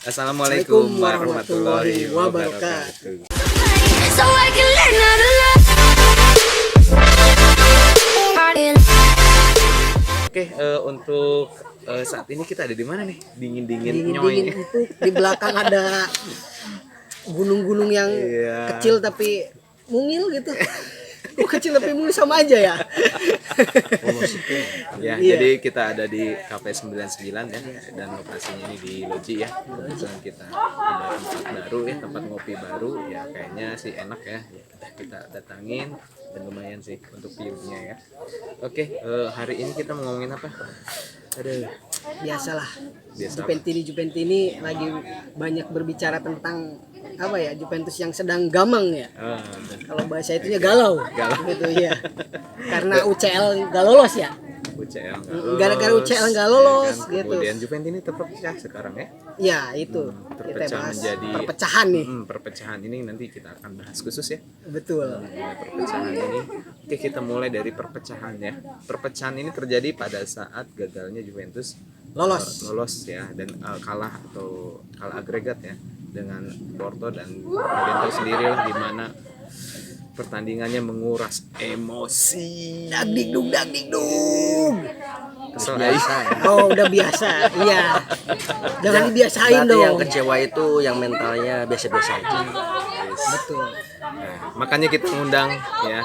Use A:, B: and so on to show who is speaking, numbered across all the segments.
A: Assalamualaikum warahmatullahi wabarakatuh.
B: So I can learn how to love.
A: Oke, untuk saat ini kita ada di mana nih? Dingin-dingin nyoy.
C: Dingin empuk. Di belakang ada gunung-gunung yang
A: Iya.
C: kecil tapi mungil gitu. Kecil tapi mungil sama aja ya.
A: Ya,
C: Iya.
A: jadi kita ada di Cafe 99 ya, dan lokasinya ini di Loji ya. Kebetulan kita ada tempat baru ya, tempat ngopi baru ya, kayaknya sih enak ya. Ya udah kita datangin dan lumayan sih untuk view-nya ya. Oke, hari ini kita mau ngomongin apa? Aduh,
C: Biasalah.
A: biasa.
C: Juventini lagi banyak berbicara tentang apa ya? Juventus yang sedang gamang ya.
A: Ah,
C: Kalau bahasa itunya galau.
A: Galau.
C: Gitu ya. Karena UCL nggak lolos ya.
A: UCL
C: Gara-gara UCL nggak lolos,
A: ya kan?
C: gitu.
A: Kemudian Juventus terpecah sekarang ya.
C: Ya, itu. Kita
A: Terpecah
C: bahas
A: menjadi
C: perpecahan nih.
A: Perpecahan ini nanti kita akan bahas khusus ya.
C: Betul.
A: Perpecahan ini. Oke, kita mulai dari perpecahan ya. Perpecahan ini terjadi pada saat gagalnya Juventus lolos ya, dan kalah agregat ya dengan Porto, dan kalian tahu sendiri lah di mana pertandingannya menguras emosi.
C: Dagdikduk.
A: Kesel
D: biasa
A: aja.
D: ya.
C: Oh, udah biasa. Iya. Jangan dibiasain
D: Berarti
C: dong.
D: yang kecewa itu yang mentalnya biasa-biasa aja.
C: Betul.
A: Nah, makanya kita ngundang ya,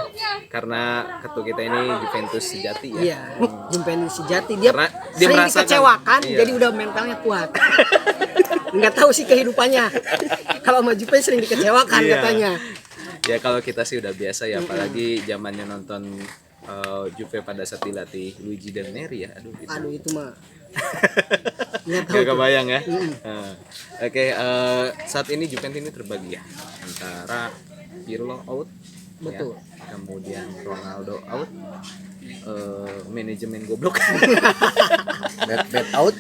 A: karena ketua kita ini Juventus sejati ya.
C: Iya, Juventus sejati dia
A: Karena dia
C: sering
A: merasakan,
C: dikecewakan,
A: iya.
C: jadi udah mentalnya kuat. Nggak tahu sih kehidupannya. Kalau sama Juve sering dikecewakan
A: Iya.
C: katanya.
A: Ya kalau kita sih udah biasa ya, apalagi zamannya nonton Juve pada saat dilatih Luigi Del Neri ya. Aduh,
C: Aduh itu mah. Nggak tahu.
A: gak
C: tuh.
A: kebayang ya. Oke, saat ini Juventus ini terbagi ya antara Pirlo out,
C: Betul.
A: ya, kemudian Ronaldo out, manajemen goblok,
D: Bad out,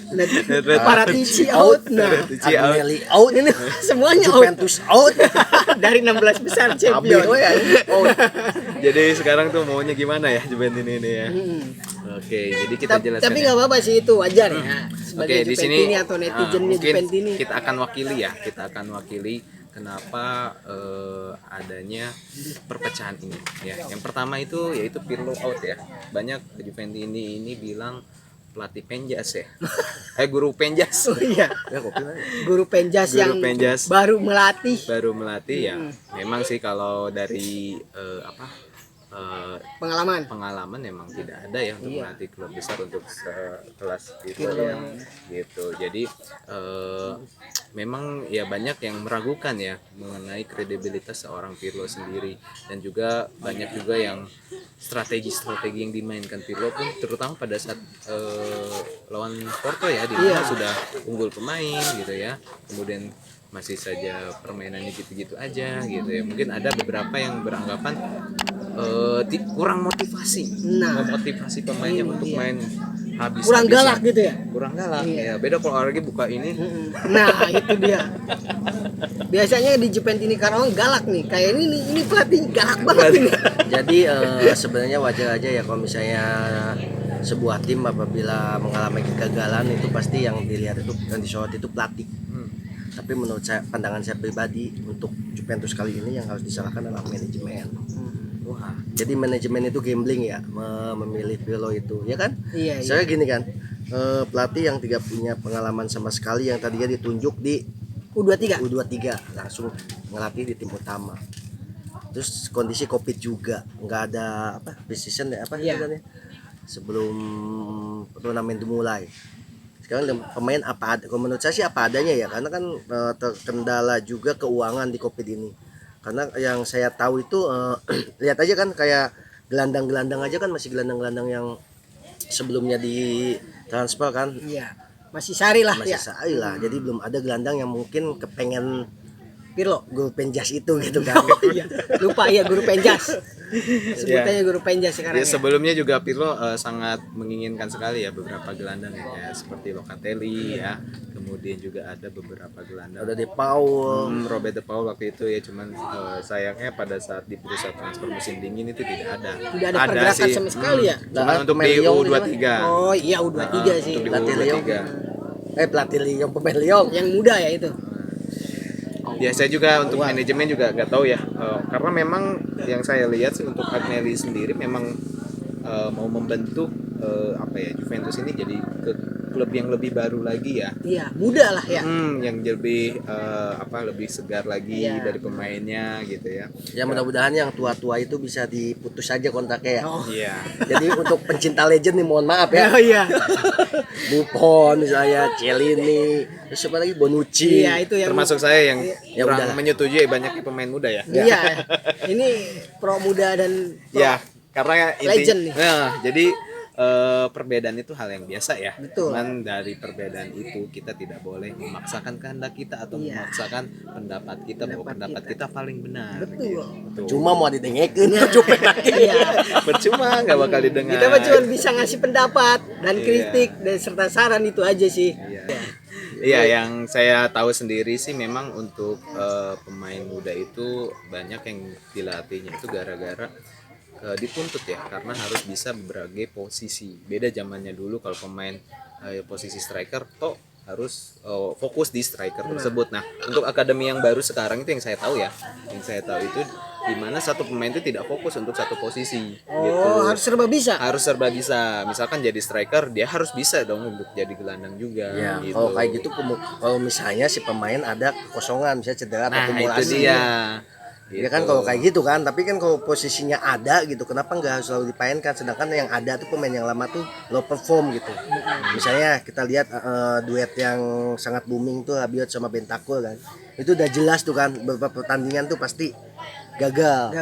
C: Paratici out. Nah,
A: Paratici out.
D: Agnelli out,
C: ini semuanya out.
D: Juventus out.
C: Dari 16 besar
D: Abi
C: champion.
D: we out.
A: Jadi sekarang tuh maunya gimana ya Juventus ini ya? Oke, jadi kita jelaskan.
C: Tapi
A: ya.
C: nggak apa-apa sih, itu wajar ya. Sebagai
A: Oke, di sini
C: Juventini atau netizennya
A: mungkin
C: Juventini.
A: kita akan wakili kenapa adanya perpecahan ini ya. Yang pertama itu yaitu Pirlo out ya. Banyak Juventus ini bilang pelatih penjas ya. Guru penjas.
C: Oh iya,
D: Ya kopi lah.
C: guru penjas
A: Guru
C: yang
A: penjas.
C: baru melatih.
A: Baru melatih ya. Memang sih kalau dari pengalaman memang tidak ada ya untuk melatih klub besar untuk sekelas Pirlo ya, gitu. Jadi memang ya banyak yang meragukan ya mengenai kredibilitas seorang Pirlo sendiri, dan juga banyak juga yang strategi yang dimainkan Pirlo pun, terutama pada saat lawan Porto ya, di mana sudah unggul pemain gitu ya, kemudian masih saja permainannya gitu-gitu aja gitu ya. Mungkin ada beberapa yang beranggapan kurang motivasi,
C: Nah.
A: memotivasi pemainnya untuk main habis,
C: Kurang galak gitu ya.
A: kurang galak ya. Beda kalau lagi buka ini
C: Nah, itu dia. Biasanya di Juventini Karawang galak nih. Kayak ini pelatih galak banget ini.
D: Jadi sebenarnya wajar aja ya kalau misalnya sebuah tim apabila mengalami kegagalan itu pasti yang dilihat itu, yang disorot itu pelatih. Tapi menurut saya, pandangan saya pribadi, untuk Juventus kali ini yang harus disalahkan adalah manajemen. Wah, jadi manajemen itu gambling ya, memilih Pirlo itu, ya kan?
C: Iya,
D: Saya gini kan, pelatih yang tidak punya pengalaman sama sekali, yang tadinya ditunjuk di
C: U23.
D: U23 langsung ngelatih di tim utama. Terus kondisi Covid juga, nggak ada precision ya,
C: Iya.
D: istilahnya, sebelum turnamen dimulai. Sekarang pemain apa ada, kalau menurut saya sih apa adanya ya, karena kan terkendala juga keuangan di Covid ini. Karena yang saya tahu itu lihat aja kan, kayak gelandang-gelandang aja kan, masih gelandang-gelandang yang sebelumnya di transfer kan,
C: Iya. Masih sari lah
D: masih
C: ya.
D: sehari lah. Jadi belum ada gelandang yang mungkin kepengen
C: Pirlo.
D: gol penjas itu gitu kan.
C: Oh iya. Lupa ya, guru penjas. Sebutannya guru penjas sekarang.
A: ya. Sebelumnya juga Pirlo sangat menginginkan sekali ya beberapa gelandang ya, seperti Locatelli ya, kemudian juga ada beberapa gelandang.
D: Ada De Paul,
A: Robert De Paul waktu itu ya, cuman sayangnya pada saat di bursa transfer musim dingin itu tidak ada.
C: Tidak ada pergerakan sama sekali ya.
A: Cuman
D: Lah,
A: untuk di
D: Meliong
A: U23.
C: Oh iya, U23 sih.
A: Untuk di
D: Latih
A: U23.
D: Pelatih Lyon, pemain Lyon.
C: Yang muda ya itu.
A: Ya saya juga untuk manajemen juga nggak tahu ya. Karena memang yang saya lihat sih untuk Agnelli sendiri memang mau membentuk apa ya, Juventus ini jadi ke klub yang lebih baru lagi ya.
C: Iya, muda lah ya.
A: Yang lebih lebih segar lagi
C: Iya.
A: dari pemainnya gitu ya.
D: Ya mudah-mudahan yang tua-tua itu bisa diputus aja kontraknya ya.
C: Oh.
A: Iya.
D: Jadi untuk pencinta legend nih mohon maaf ya.
C: Oh iya.
D: Buffon misalnya, Chiellini, terus siapa lagi, Bonucci.
C: Iya, itu yang
A: Termasuk saya yang
D: Ya
A: kurang
D: udahlah.
A: menyetujui banyaknya pemain muda ya.
C: Iya. Ini pro muda dan pro.
A: Ya, karena
C: Legend nih.
A: Jadi perbedaan itu hal yang biasa ya.
C: Betul.
A: Cuman dari perbedaan itu kita tidak boleh memaksakan kehendak kita atau
C: Iya.
A: memaksakan pendapat kita bahwa pendapat kita paling benar.
C: Betul.
A: Betul.
D: Cuma mau didengekin cupet lagi.
C: Iya.
A: Percuma nggak bakal didengar.
C: Kita mah cuma bisa ngasih pendapat dan
A: Iya.
C: kritik dan serta saran itu aja sih.
A: Iya. Iya, yang saya tahu sendiri sih memang untuk pemain muda itu banyak yang dilatihnya itu gara-gara dituntut ya, karena harus bisa berbagai posisi. Beda zamannya dulu kalau pemain posisi striker toh harus fokus di striker tersebut. Nah, untuk akademi yang baru sekarang itu yang saya tahu ya. Yang saya tahu itu di mana satu pemain itu tidak fokus untuk satu posisi gitu.
C: Oh, harus serba bisa.
A: Harus serba bisa. Misalkan jadi striker, dia harus bisa dong untuk jadi gelandang juga.
D: Ya,
A: gitu.
D: kalau kayak gitu kalau misalnya si pemain ada kekosongan, misalnya cedera atau
A: Nah, itu
D: akumulasi.
A: dia.
D: Ya kan kalau kayak gitu kan, tapi kan kalau posisinya ada gitu, kenapa nggak harus selalu dipainkan? Sedangkan yang ada tuh pemain yang lama tuh low perform gitu. Misalnya kita lihat duet yang sangat booming tuh Rabiot sama Bentancur kan, itu udah jelas tuh kan beberapa pertandingan tuh pasti gagal.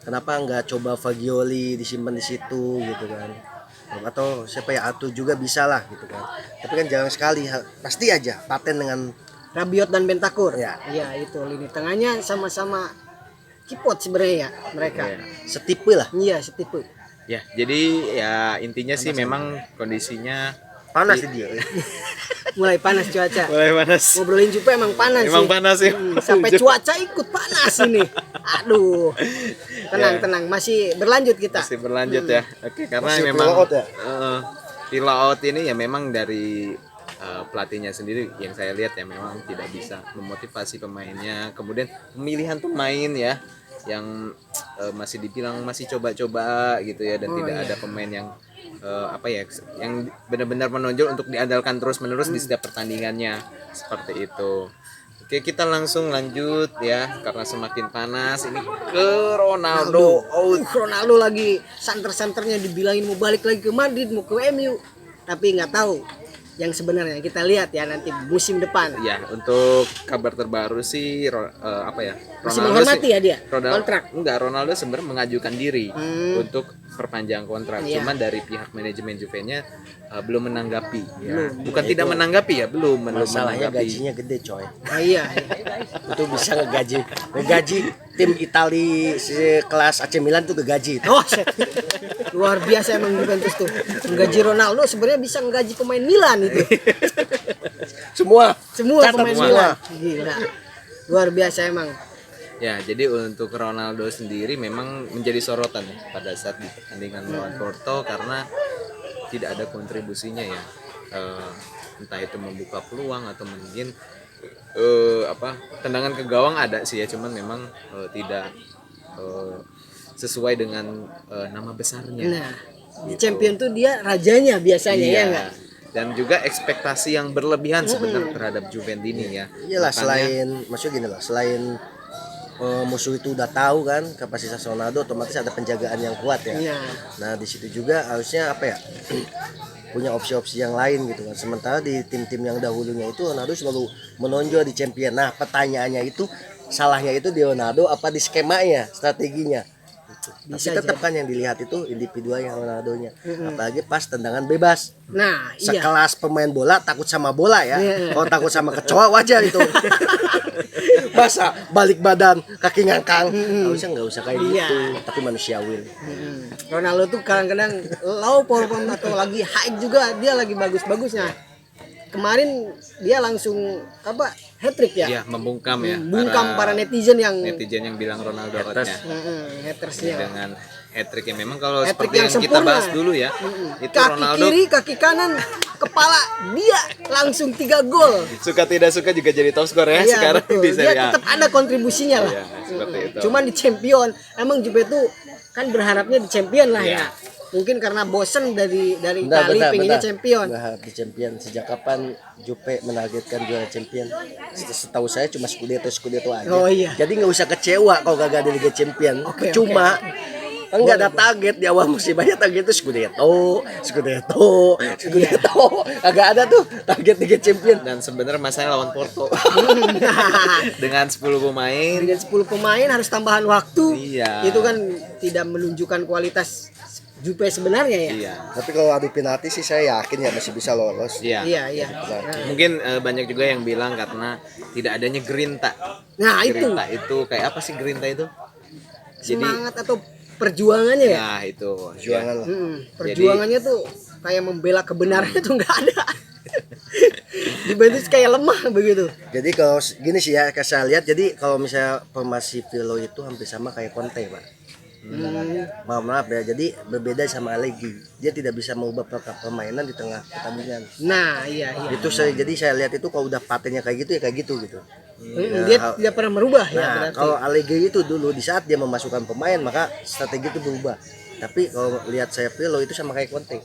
D: Kenapa nggak coba Fagioli disimpan di situ gitu kan? Atau siapa ya, Atu juga bisa lah gitu kan. Tapi kan jarang sekali, pasti aja paten dengan
C: Rabiot dan Bentancur.
D: Ya.
C: Iya, itu lini tengahnya sama-sama kipot sebenarnya ya mereka.
A: Iya.
D: setipe lah.
C: Iya, setipe.
A: Ya, jadi ya intinya sih memang kondisinya
D: Panas sih dia.
C: Mulai panas cuaca.
A: mulai panas.
C: Ngobrolin Jupe emang panas
A: Emang
C: sih.
A: panas ya.
C: Sampai cuaca ikut panas ini. Aduh. Tenang,
A: Ya.
C: tenang. Masih berlanjut kita.
A: Masih berlanjut ya. Oke, karena
D: Masih
A: memang
D: fill out ya?
A: fill out ini ya memang dari pelatihnya sendiri yang saya lihat ya memang tidak bisa memotivasi pemainnya. Kemudian pemilihan pemain ya yang masih dibilang masih coba-coba gitu ya, dan tidak ada pemain yang yang benar-benar menonjol untuk diandalkan terus-menerus di setiap pertandingannya seperti itu. Oke, kita langsung lanjut ya karena semakin panas ini ke Ronaldo.
C: Ronaldo lagi santer-santernya dibilangin mau balik lagi ke Madrid, mau ke MU. Tapi nggak tahu yang sebenarnya. Kita lihat ya nanti musim depan.
A: Ya, untuk kabar terbaru sih
C: Masih menghormati ya dia kontrak.
A: Ronaldo sebenarnya mengajukan diri untuk perpanjang kontrak.
C: Iya.
A: Cuman dari pihak manajemen Juve-nya belum menanggapi. Ya.
C: Belum.
A: Bukan tidak menanggapi ya, belum
D: Masalahnya
A: menanggapi.
D: gajinya gede coy.
C: Ah, iya.
D: Itu bisa ngegaji tim Itali kelas AC Milan tuh kegaji.
C: Oh, shit. Luar biasa emang Juventus tuh. Menggaji Ronaldo sebenarnya bisa menggaji pemain Milan itu.
D: Semua
C: Semua
D: Catat
C: pemain
D: semua.
C: Milan. Gila. Luar biasa emang.
A: Ya, jadi untuk Ronaldo sendiri memang menjadi sorotan ya pada saat di pertandingan melawan Porto karena tidak ada kontribusinya ya. Entah itu membuka peluang atau mungkin tendangan ke gawang ada sih ya, cuman memang tidak sesuai dengan nama besarnya.
C: Nah, di champion tuh dia rajanya biasanya ya enggak?
A: Dan juga ekspektasi yang berlebihan sebenarnya terhadap Juventus ini ya.
D: Iyalah,
A: Makanya-
D: selain maksudnya gini lah, selain musuh itu udah tahu kan kapasitas Ronaldo, otomatis ada penjagaan yang kuat ya.
C: Iya.
D: Nah di situ juga harusnya punya opsi-opsi yang lain gitu kan. Sementara di tim-tim yang dahulunya itu Ronaldo selalu menonjol di champion. Nah pertanyaannya itu salahnya itu di Ronaldo apa di skemanya, strateginya? Tapi
C: Bisa
D: tetap kan yang dilihat itu individualnya Ronaldonya. Apalagi pas tendangan bebas.
C: Nah, iya.
D: Sekelas pemain bola takut sama bola ya.
C: Iya.
D: Kalau takut sama kecoa wajar itu. Masa balik badan kaki ngangkang. Harusnya nggak usah kayak
C: Iya.
D: gitu. Tapi manusiawi.
C: Ronaldo tuh kadang-kadang low perform atau lagi high juga dia lagi bagus-bagusnya. Kemarin dia langsung hat-trick ya.
A: Iya, membungkam ya.
C: Bungkam para netizen yang
A: netizen yang bilang Ronaldo hotnya.
C: hatersnya.
A: dengan hat-trick ya memang kalau
C: Hat-trick
A: seperti yang kita
C: sempurna.
A: bahas dulu ya. Itu
C: Kaki
A: Ronaldo
C: kiri, kaki kanan, kepala dia langsung 3 gol.
A: suka tidak suka juga jadi top skor ya
C: Iya,
A: sekarang
C: betul.
A: di
C: Dia
A: Serie A.
C: tetap ada kontribusinya lah.
A: Iya, seperti itu.
C: Cuman di champion, emang Juve tuh kan berharapnya di champion lah
A: Iya.
C: ya. Mungkin karena bosen dari Italia pengennya champion.
D: Berharap di champion. Sejak kapan Juve menargetkan juara champion? Setahu saya cuma Scudetto aja.
C: Oh, iya.
D: Jadi nggak usah kecewa kalau gagal di Liga Champion.
C: Oke,
D: Cuma enggak ada target di awal musim, banyak target itu Scudetto. Agak ada tuh target Liga Champion.
A: Dan sebenarnya masalahnya lawan Porto dengan 10 pemain.
C: Dengan 10 pemain harus tambahan waktu.
A: Iya.
C: Itu kan tidak menunjukkan kualitas Juve sebenarnya ya.
A: Iya.
D: Tapi kalau adu penalti sih saya yakin ya masih bisa lolos.
A: Iya.
C: Iya.
A: Mungkin banyak juga yang bilang karena tidak adanya grinta.
C: Nah, itu
A: Grinta itu kayak apa sih grinta itu? Jadi
C: semangat atau perjuangannya ya.
A: nah itu
D: Jualan lah.
C: Perjuangannya tuh kayak membela kebenaran itu nggak ada. Juventus kayak lemah begitu.
D: Jadi kalau gini sih ya, saya lihat jadi kalau misalnya formasi Pirlo itu hampir sama kayak Conte, Pak. Maaf ya, jadi berbeda sama Allegri. Dia tidak bisa mengubah permainan di tengah pertandingan.
C: Nah, iya.
D: Itu jadi saya lihat itu kalau udah patennya kayak gitu ya kayak gitu gitu.
C: Dia tidak pernah merubah ya
D: Nah,
C: berarti.
D: kalau Allegri itu dulu di saat dia memasukkan pemain maka strategi itu berubah. Tapi kalau lihat saya Pirlo itu sama kayak Conte.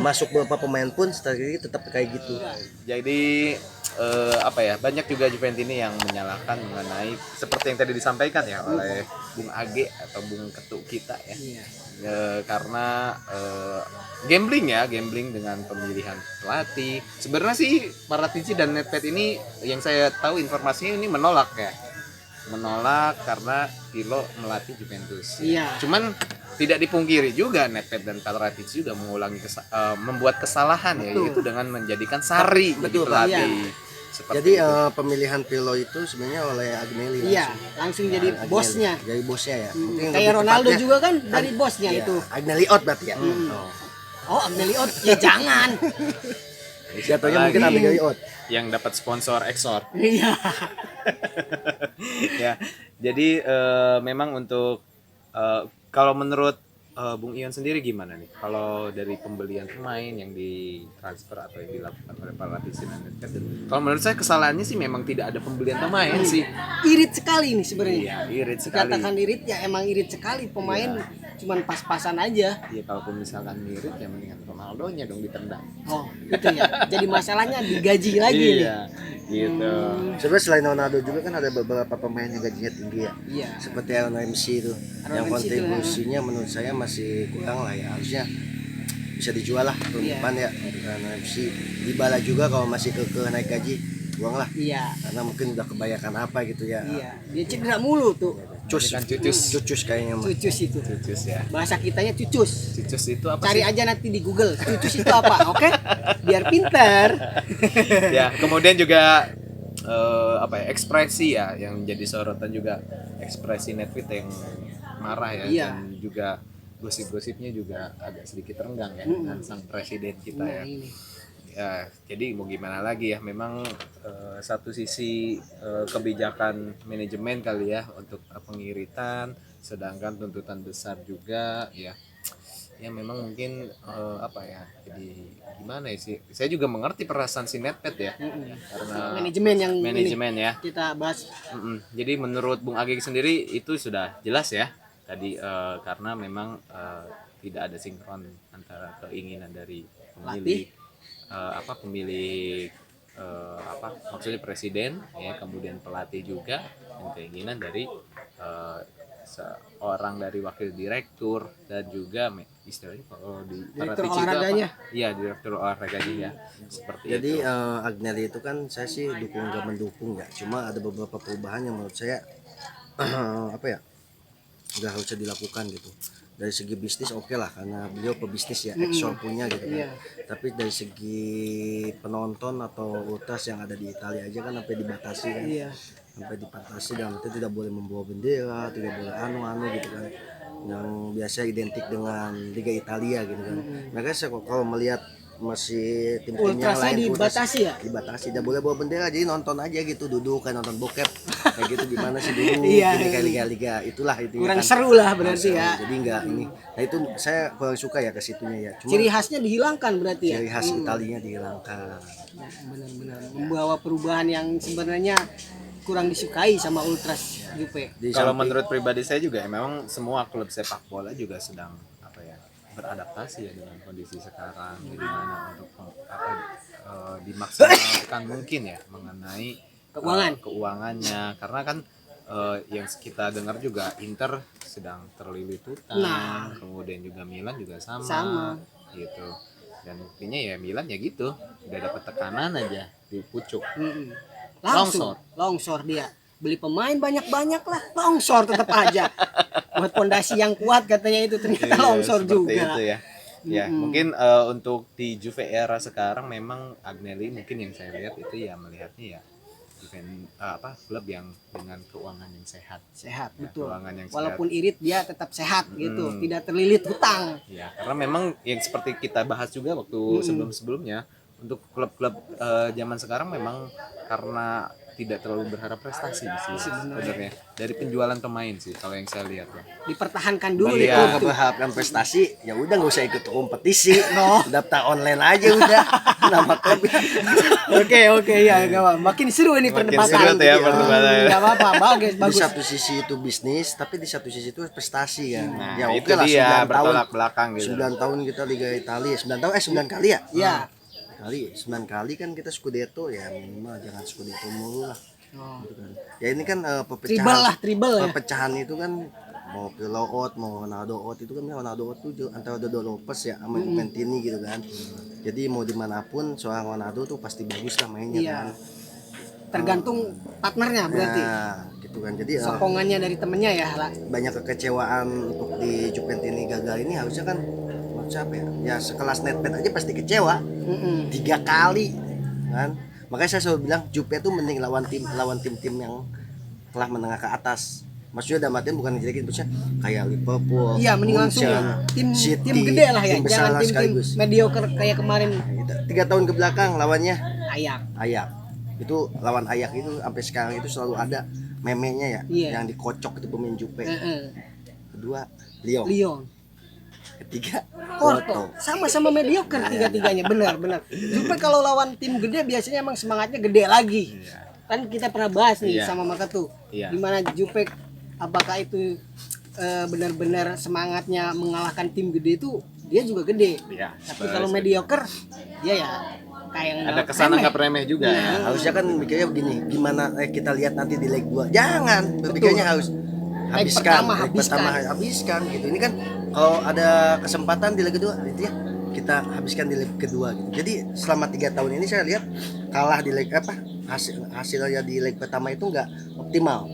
D: Masuk beberapa pemain pun strategi tetap kayak gitu.
A: Jadi apa ya, banyak juga Juventini yang menyalahkan mengenai seperti yang tadi disampaikan ya oleh Bung Age atau Bung Ketuk kita ya. Karena gambling dengan pemilihan pelatih. Sebenarnya sih Paratici dan Nedved ini yang saya tahu informasinya ini menolak karena Pirlo melatih Juventus.
C: Iya.
A: Cuman tidak dipungkiri juga Nedved dan Paratici juga membuat kesalahan ya, yaitu dengan menjadikan Sarri jadi
C: Betul,
A: pelatih. Seperti
D: Jadi
A: itu.
D: pemilihan Pirlo itu sebenarnya oleh Agnelli
C: Iya, langsung jadi
D: Agnelli.
C: bosnya.
D: Jadi bosnya ya. Mungkin
C: Kayak
D: lebih
C: Ronaldo
D: tepatnya-
C: juga kan dari bosnya
D: Iya,
C: itu.
D: Agnelli out berarti ya.
C: Oh, Agnelli out. Ya jangan.
D: Jatuhnya mungkin
A: Apalagi
D: Agnelli out.
A: yang dapat sponsor Exor.
C: Iya.
A: Ya, jadi memang untuk kalau menurut Bung Ion sendiri gimana nih? Kalau dari pembelian pemain yang ditransfer atau yang dilakukan oleh Paratici dan Nedved, kalau menurut saya kesalahannya sih memang tidak ada pembelian pemain sih.
C: Irit sekali nih sebenarnya.
A: Iya, irit sekali.
C: Dikatakan irit ya emang irit sekali, pemain cuman pas-pasan aja.
A: Iya, kalaupun misalkan irit ya mendingan Ronaldonya dong ditendang.
C: Oh, gitu ya. Jadi masalahnya digaji lagi nih.
A: Iya, gitu.
D: Sebenarnya selain Ronaldo juga kan ada beberapa pemain yang gajinya tinggi ya.
C: Iya.
D: Seperti Aaron Ramsey itu. Yang
C: Ramsey itu,
D: kontribusinya menurut saya masih kurang lah ya. Harusnya bisa dijual lah tahun
C: Iya.
D: depan ya untuk Aaron Ramsey. Dybala juga kalau masih ke naik gaji, buang lah.
C: Iya.
D: Karena mungkin udah kebanyakan apa gitu ya.
C: Iya. Dia cedera mulu tuh.
D: Cucus kayaknya mah.
C: Cucus itu.
A: Cucus ya.
C: Bahasa kitanya cucus.
A: Cucus itu apa
C: Cari
A: sih?
C: aja nanti di Google. Cucus itu apa? Oke? Biar pinter.
A: Ya, kemudian juga apa ya, ekspresi ya yang menjadi sorotan juga, ekspresi Nedved yang marah ya,
C: Iya.
A: dan juga gosip-gosipnya juga agak sedikit renggang ya dengan sang presiden kita ya.
C: Nah, ini.
A: Ya, jadi mau gimana lagi ya, memang satu sisi kebijakan manajemen kali ya untuk pengiritan, sedangkan tuntutan besar juga ya. Ya memang mungkin apa ya, jadi gimana ya sih, saya juga mengerti perasaan si Nedved ya, karena
C: Manajemen yang
A: manajemen
C: ini
A: ya.
C: kita bahas.
A: Jadi menurut Bung Age sendiri itu sudah jelas ya tadi, karena memang tidak ada sinkron antara keinginan dari pemilik maksudnya presiden ya, kemudian pelatih juga, dan keinginan dari seorang dari wakil direktur dan juga istilahnya kalau di
C: Direktur
A: Paratici itu
C: olahraganya.
A: apa? Iya, direktur olahraganya ya. Seperti
D: Jadi
A: itu.
D: Agnelli itu kan saya sih dukung gak mendukung ya. Cuma ada beberapa perubahan yang menurut saya apa ya, nggak harusnya dilakukan gitu. Dari segi bisnis oke lah karena beliau pebisnis ya, Exor punya gitu kan.
C: Iya.
D: Tapi dari segi penonton atau ultras yang ada di Italia aja kan sampai dibatasi kan.
C: Iya.
D: Sampai dibatasi dan itu tidak boleh membawa bendera, tidak boleh anu gitu kan. Yang biasa identik dengan Liga Italia gitu kan. Makanya saya kalau melihat masih tim-tim yang
C: Ultrasnya
D: lain
C: dibatasi ya?
D: dibatasi, tidak boleh bawa bendera, jadi nonton aja gitu, duduk kayak nonton bokep kayak gitu, gimana sih dulu
C: Iya.
D: ini kayak liga-liga itulah itu
C: Kurang seru lah berarti ya.
D: jadi enggak ini, nah itu saya kurang suka ya ke situnya ya, cuma
C: Ciri khasnya dihilangkan berarti ya.
D: ciri khas Italinya dihilangkan.
C: Benar-benar membawa perubahan yang sebenarnya kurang disukai sama Ultras Jupe.
D: Di
A: Kalau
D: samping-
A: menurut pribadi saya juga ya, memang semua klub sepak bola juga sedang apa ya, beradaptasi ya dengan kondisi sekarang, gimana untuk dimaksimalkan mungkin ya mengenai keuangannya, karena kan yang kita dengar juga Inter sedang terlilit hutang,
C: Nah.
A: kemudian juga Milan juga sama. Gitu, dan buktinya ya Milan ya gitu, udah dapat tekanan aja di pucuk.
C: Longsor dia. Beli pemain banyak-banyak lah, longsor tetap aja. Buat pondasi yang kuat katanya itu ternyata
A: Iya,
C: longsor
A: seperti
C: juga.
A: itu ya. Ya, mungkin untuk di Juve era sekarang memang Agnelli mungkin yang saya lihat itu ya melihatnya ya klub yang dengan keuangan yang sehat.
C: Sehat,
A: Ya,
C: betul.
A: keuangan yang sehat.
C: Walaupun irit dia tetap sehat gitu, tidak terlilit hutang.
A: Ya, karena memang yang seperti kita bahas juga waktu sebelum-sebelumnya, untuk klub-klub zaman sekarang memang karena tidak terlalu berharap prestasi sih sebenarnya dari penjualan pemain sih kalau yang saya lihat ya.
C: Dipertahankan dulu
A: Iya.
C: di
D: Kalau
C: klub
D: nggak
C: tuh.
D: berharapkan prestasi, ya udah nggak usah ikut kompetisi, daftar online aja udah, nama klub.
C: Oke ya, nggak apa. Makin seru ini
A: Makin
C: perdebatan.
A: seru tuh ya perdebatan.
C: Nggak apa-apa, bagus.
D: Di satu sisi itu bisnis, tapi di satu sisi itu prestasi kan.
A: Nah,
D: Ya
A: itu
D: oke lah,
A: dia
D: 9 tahun.
A: bertolak belakang gitu.
D: 9 tahun kita Liga Italia, 9 tahun 9 kali ya?
C: Iya.
D: 9 kali kan kita Scudetto, ya minimal jangan Scudetto mulu lah.
C: Oh.
D: Gitu kan. Ya ini kan perpecahan.
C: Triple ya.
D: Perpecahan itu kan mau Pirlo out, mau Ronaldo out, itu kan Ronaldo out tuh antara Dodo Lopez ya sama Juventini gitu kan. Jadi mau dimanapun seorang Ronaldo tuh pasti bagus lah mainnya
C: Iya.
D: kan.
C: Partnernya berarti.
D: Nah, gitu kan. Jadi
C: Sokongannya dari temennya ya lah.
D: banyak kekecewaan untuk di Juventini gagal ini harusnya kan menurut siapa ya? Ya sekelas Nedved aja pasti kecewa. 3 kali kan. Makanya saya selalu bilang Juve tuh mending lawan tim-tim yang telah menengah ke atas. Maksudnya dalam artian bukan jelekin, maksudnya kayak Liverpool,
C: Iya, mending langsung
D: Munchen,
C: tim
D: City,
C: gede lah ya.
D: tim besar
C: Jangan
D: lah
C: tim
D: sekaligus.
C: mediocre kayak kemarin
D: 3 tahun ke belakang lawannya
C: Ayak.
D: Ayak. Itu lawan Ayak itu sampai sekarang itu selalu ada memenya ya,
C: Iya.
D: yang dikocok itu pemain Juve.
C: Heeh.
D: Kedua Lyon.
C: Lyon.
D: Ketiga
C: Porto. Sama-sama mediocre tiga-tiganya. Benar. Juve kalau lawan tim gede biasanya emang semangatnya gede lagi. Kan kita pernah bahas nih
A: Iya.
C: sama Maka tuh.
A: Iya.
C: Gimana Juve, apakah itu benar-benar semangatnya mengalahkan tim gede itu dia juga gede.
A: Iya,
C: Tapi kalau mediocre dia ya kayak
A: Ada kesana nggak remeh juga
C: Iya.
A: ya.
D: harusnya kan mikirnya begini, gimana kita lihat nanti di leg 2. Jangan, berpikirnya harus habiskan, leg pertama habiskan gitu. Ini kan kalau ada kesempatan di leg kedua itu ya kita habiskan di leg kedua gitu. Jadi selama 3 tahun ini saya lihat kalah di leg hasilnya di leg pertama itu nggak optimal.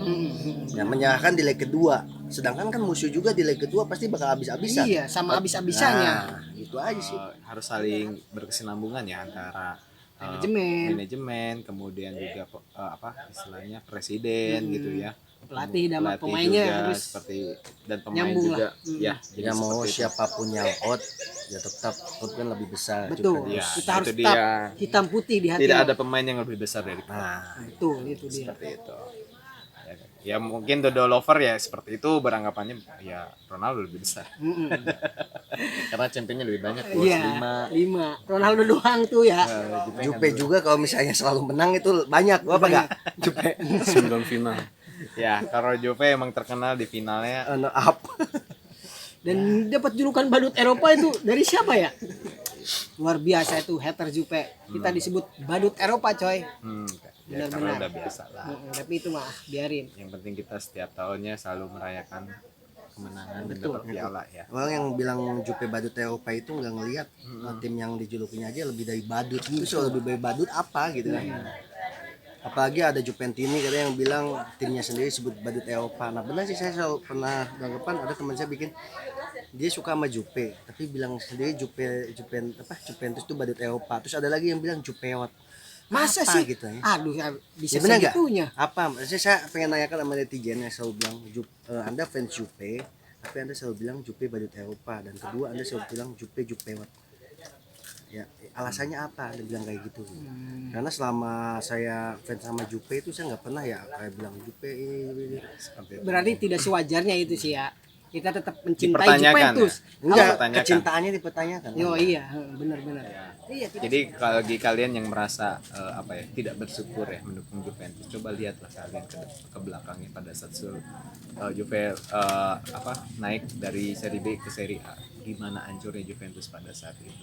D: Ya, menyerahkan di leg kedua. Sedangkan kan musuh juga di leg kedua pasti bakal habis-habisan.
C: Iya, sama habis-habisannya.
D: Nah, itu aja sih.
A: Harus saling berkesinambungan ya antara manajemen, kemudian juga istilahnya presiden gitu ya.
C: Pelatih dan
A: Pelatih
C: pemainnya
A: juga
C: harus
A: seperti dan pemain
C: nyambung
A: juga
C: lah.
A: ya. Jadi
D: Ya mau
A: seperti itu.
D: siapapun yang out ya tetap out kan lebih besar.
C: betul.
A: Iya,
C: Kita harus
A: itu
C: tetap
A: dia.
C: hitam putih di hati.
A: Tidak ada pemain yang lebih besar dari kita.
D: Nah,
C: Betul, itu dia.
A: Seperti itu. Ya mungkin Dodo lover ya seperti itu beranggapannya ya Ronaldo lebih besar. Karena championnya lebih banyak, bos.
C: Iya,
A: 5.
C: 5. Ronaldo doang tuh ya.
D: Jupe juga kalau misalnya selalu menang itu banyak, apa enggak? Jupe
A: 9 final. Ya, kalau Juve emang terkenal di finalnya.
D: up.
C: Dan dapat julukan badut Eropa itu dari siapa ya? Luar biasa itu hater Jupe. Kita disebut badut Eropa, coy.
A: Ya, karena udah biasa lah.
C: Tapi itu mah biarin.
A: Yang penting kita setiap tahunnya selalu merayakan kemenangan dan dapat piala ya.
D: Orang yang bilang Jupe badut Eropa itu nggak ngelihat tim yang dijulukinya aja lebih dari badut. Itu soal lebih dari badut apa gitu kan. Apalagi ada Juventini katanya yang bilang timnya sendiri sebut badut Eropa. Nah benar sih, saya selalu pernah beranggapan ada teman saya bikin, dia suka sama Jupe tapi bilang sendiri Juventus itu badut Eropa. Terus ada lagi yang bilang Jupeot.
C: Masa
D: Apa
C: sih?
D: gitu ya?
C: Aduh, bisa
D: Ya benar nggak?
C: segitunya.
D: Apa? Saya pengen nanyakan sama netizen yang selalu bilang Anda fans Jupe, tapi Anda selalu bilang Jupe badut Eropa, dan kedua Anda selalu bilang Jupeot. Ya, alasannya apa? Dia bilang kayak gitu. Karena selama saya fans sama Jupe itu saya nggak pernah ya kayak bilang Jupe ini seperti itu.
C: Berarti tidak sewajarnya itu sih ya. Kita tetap mencintai
A: Dipertanyakan
C: Juventus.
D: Enggak,
A: Dipertanyakan.
D: kecintaannya dipertanyakan.
C: Yo iya, benar-benar. Iya, tidak.
A: Jadi kalau bagi kalian yang merasa apa ya tidak bersyukur ya mendukung Juventus, coba lihatlah kalian ke belakangnya pada saat Juve apa naik dari seri B ke seri A, gimana hancurnya Juventus pada saat itu.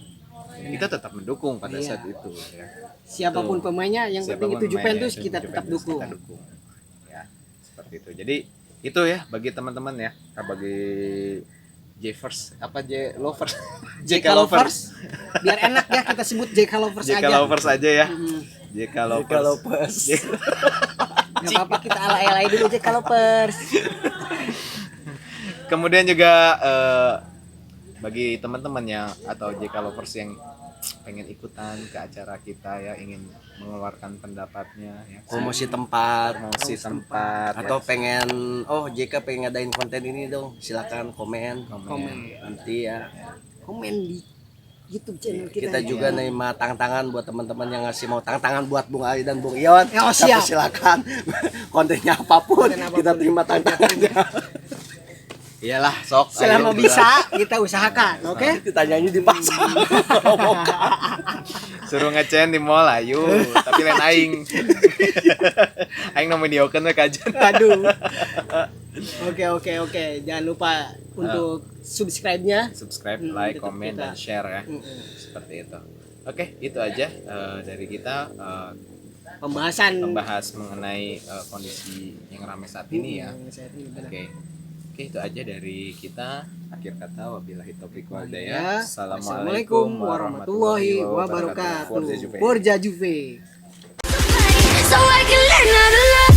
A: Dan kita tetap mendukung pada saat itu ya.
C: Siapapun
A: Tuh.
C: pemainnya, yang penting
A: Siapapun
C: itu Juventus
A: pemainnya,
C: kita tetap
A: Juventus
C: dukung.
A: kita dukung. Ya, seperti itu. Jadi itu ya bagi teman-teman ya, bagi Jeffers apa J lovers
C: JK Lovers. Biar enak ya kita sebut JK Lovers
A: JK
C: aja.
A: lovers aja ya. JK lovers.
C: Gak apa-apa kita ala-alai dulu JK Lovers.
A: Kemudian juga bagi teman-teman ya atau JK lovers yang pengen ikutan ke acara kita ya, ingin mengeluarkan pendapatnya ya,
D: Promosi tempat
A: ya.
D: atau pengen JK pengen ngadain konten ini dong, silakan komen. Nanti ya
C: Komen di YouTube channel kita.
D: kita juga nerima tantangan buat teman-teman yang ngasih mau tantangan buat Bung Ali dan Bung Ion.
C: Oh, siap.
D: Silakan kontennya apapun, kita terima tantangannya.
A: Iyalah sok
C: Selama
A: ayo,
C: bisa kita usahakan, oke?
D: Ditanyain di pasar.
A: suruh ngecen di mall ayo tapi lain aing aing nomor diokeun we kajian.
C: Aduh. Oke. Jangan lupa untuk subscribe-nya.
A: Subscribe, like,
C: tetap
A: komen, dan
C: kita.
A: share ya. Seperti itu. Oke, itu aja dari kita
C: Pembahasan
A: membahas mengenai kondisi yang ramai saat ini ya.
C: Saat ini, benar.
A: Oke, itu aja dari kita. Akhir kata wabillahi taufiq wal
C: Ya.
A: hidayah.
C: Assalamualaikum warahmatullahi wabarakatuh.
A: Forza Juve.
C: Forza Juve.
B: So I can learn how to love.